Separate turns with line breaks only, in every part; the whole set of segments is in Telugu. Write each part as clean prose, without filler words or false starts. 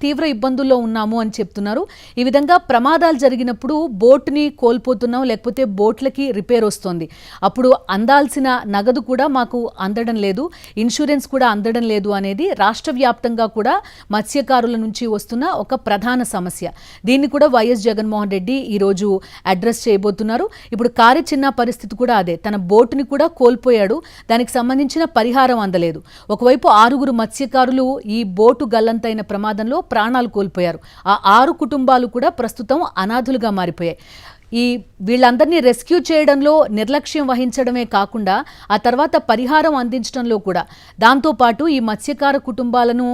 తీవ్ర ఇబ్బందుల్లో ఉన్నాము అని చెప్తున్నారు. ఈ విధంగా ప్రమాదాలు జరిగినప్పుడు బోట్ని కోల్పోతున్నాం, లేకపోతే బోట్లకి రిపేర్ వస్తుంది, అప్పుడు అందాల్సిన నగదు కూడా మాకు అందడం లేదు, ఇన్సూరెన్స్ కూడా అందడం లేదు అనేది రాష్ట్ర వ్యాప్తంగా కూడా మత్స్యకారుల నుంచి వస్తున్న ఒక ప్రధాన సమస్య. దీన్ని కూడా వైఎస్ జగన్మోహన్ రెడ్డి ఈరోజు అడ్రస్ చేయబోతున్నారు. ఇప్పుడు కారి చిన్న పరిస్థితి కూడా అదే, తన బోటుని కూడా కోల్పోయాడు, దానికి సంబంధించిన పరిహారం అందలేదు. ఒకవైపు 6 మత్స్యకారులు ఈ బోటు గల్లంతైన ప్రమాదంలో ప్రాణాలు కోల్పోయారు. ఆ 6 కుటుంబాలు కూడా ప్రస్తుతం అనాథులుగా మారిపోయాయి. వీళ్ళందరినీ రెస్క్యూ చేయడంలో నిర్లక్ష్యం వహించడమే కాకుండా ఆ తర్వాత పరిహారం అందించడంలో కూడా, దాంతోపాటు ఈ మత్స్యకార కుటుంబాలను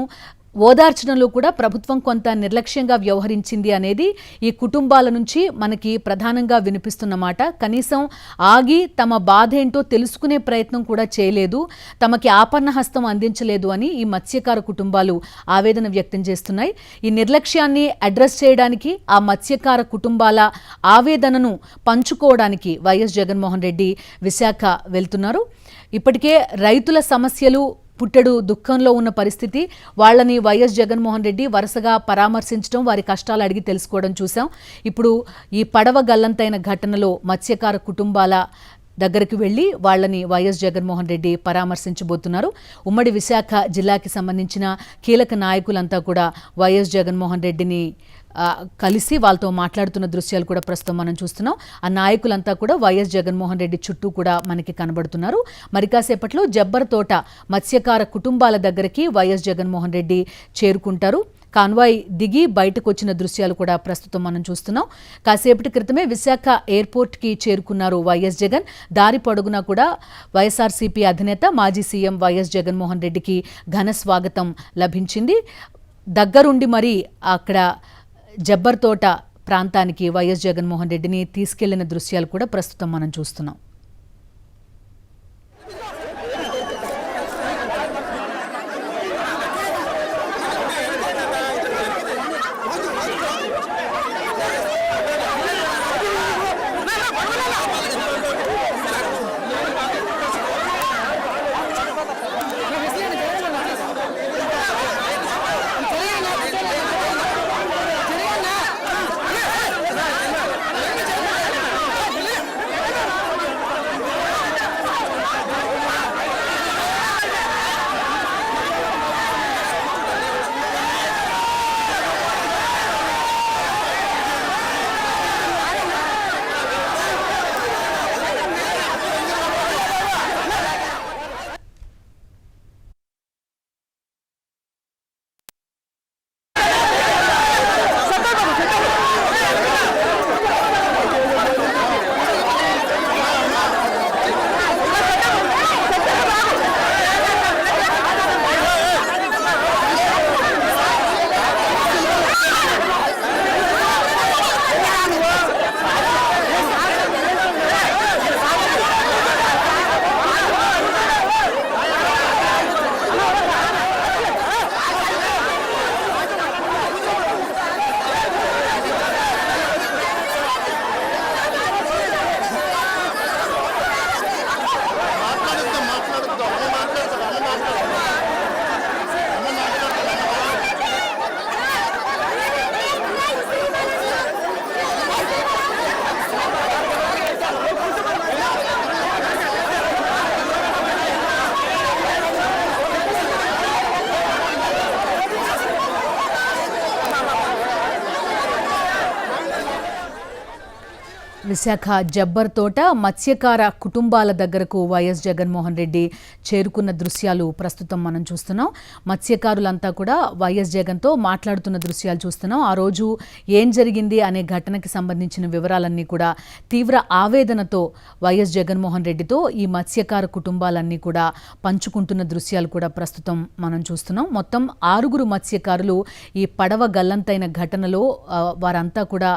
ఓదార్చడంలో కూడా ప్రభుత్వం కొంత నిర్లక్ష్యంగా వ్యవహరించింది అనేది ఈ కుటుంబాల నుంచి మనకి ప్రధానంగా వినిపిస్తున్న మాట. కనీసం ఆగి తమ బాధ ఏంటో తెలుసుకునే ప్రయత్నం కూడా చేయలేదు, తమకి ఆపన్న హస్తం అందించలేదు అని ఈ మత్స్యకార కుటుంబాలు ఆవేదన వ్యక్తం చేస్తున్నాయి. ఈ నిర్లక్ష్యాన్ని అడ్రస్ చేయడానికి, ఆ మత్స్యకార కుటుంబాల ఆవేదనను పంచుకోవడానికి వైఎస్ జగన్మోహన్ రెడ్డి విశాఖ వెళ్తున్నారు. ఇప్పటికే రైతుల సమస్యలు పుట్టెడు దుఃఖంలో ఉన్న పరిస్థితి, వాళ్ళని వైఎస్ జగన్మోహన్ రెడ్డి వరుసగా పరామర్శించడం, వారి కష్టాలు అడిగి తెలుసుకోవడం చూసాం. ఇప్పుడు ఈ పడవ గల్లంతైన ఘటనలో మత్స్యకార కుటుంబాల దగ్గరికి వెళ్ళి వాళ్ళని వైఎస్ జగన్మోహన్ రెడ్డి పరామర్శించబోతున్నారు. ఉమ్మడి విశాఖ జిల్లాకి సంబంధించిన కీలక నాయకులంతా కూడా వైఎస్ జగన్మోహన్ రెడ్డిని కలిసి వాళ్ళతో మాట్లాడుతున్న దృశ్యాలు కూడా ప్రస్తుతం మనం చూస్తున్నాం. ఆ నాయకులంతా కూడా వైఎస్ జగన్మోహన్ రెడ్డి చుట్టూ కూడా మనకి కనబడుతున్నారు. మరి కాసేపట్లో జబ్బర్ తోట మత్స్యకార కుటుంబాల దగ్గరికి వైఎస్ జగన్మోహన్ రెడ్డి చేరుకుంటారు. కాన్వాయ్ దిగి బయటకు వచ్చిన దృశ్యాలు కూడా ప్రస్తుతం మనం చూస్తున్నాం. కాసేపటి క్రితమే విశాఖ ఎయిర్పోర్ట్కి చేరుకున్నారు వైఎస్ జగన్. దారి పొడుగునా కూడా వైఎస్ఆర్సీపీ అధినేత మాజీ సీఎం వైఎస్ జగన్మోహన్ రెడ్డికి ఘన స్వాగతం లభించింది. దగ్గరుండి మరి అక్కడ జబ్బర్ తోట ప్రాంతానికి వైఎస్ జగన్మోహన్ రెడ్డిని తీసుకెళ్లిన దృశ్యాలు కూడా ప్రస్తుతం మనం చూస్తున్నాం. విశాఖ జబ్బర్ తోట మత్స్యకార కుటుంబాల దగ్గరకు వైఎస్ జగన్మోహన్ రెడ్డి చేరుకున్న దృశ్యాలు ప్రస్తుతం మనం చూస్తున్నాం. మత్స్యకారులంతా కూడా వైఎస్ జగన్తో మాట్లాడుతున్న దృశ్యాలు చూస్తున్నాం. ఆ రోజు ఏం జరిగింది అనే ఘటనకి సంబంధించిన వివరాలన్నీ కూడా తీవ్ర ఆవేదనతో వైఎస్ జగన్మోహన్ రెడ్డితో ఈ మత్స్యకార కుటుంబాలన్నీ కూడా పంచుకుంటున్న దృశ్యాలు కూడా ప్రస్తుతం మనం చూస్తున్నాం. మొత్తం 6 మత్స్యకారులు ఈ పడవ గల్లంతైన ఘటనలో వారంతా కూడా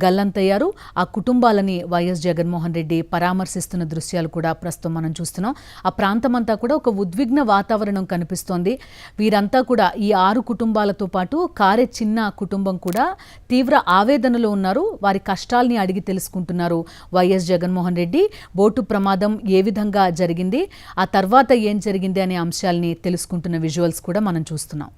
గల్లంతయ్యారు. ఆ కుటుంబాలని వైఎస్ జగన్మోహన్ రెడ్డి పరామర్శిస్తున్న దృశ్యాలు కూడా ప్రస్తుతం మనం చూస్తున్నాం. ఆ ప్రాంతమంతా కూడా ఒక ఉద్విగ్న వాతావరణం కనిపిస్తోంది. వీరంతా కూడా ఈ 6 కుటుంబాలతో పాటు కారే చిన్న కుటుంబం కూడా తీవ్ర ఆవేదనలో ఉన్నారు. వారి కష్టాల్ని అడిగి తెలుసుకుంటున్నారు వైఎస్ జగన్మోహన్ రెడ్డి. బోటు ప్రమాదం ఏ విధంగా జరిగింది, ఆ తర్వాత ఏం జరిగింది అనే అంశాలని తెలుసుకుంటున్న విజువల్స్ కూడా మనం చూస్తున్నాం.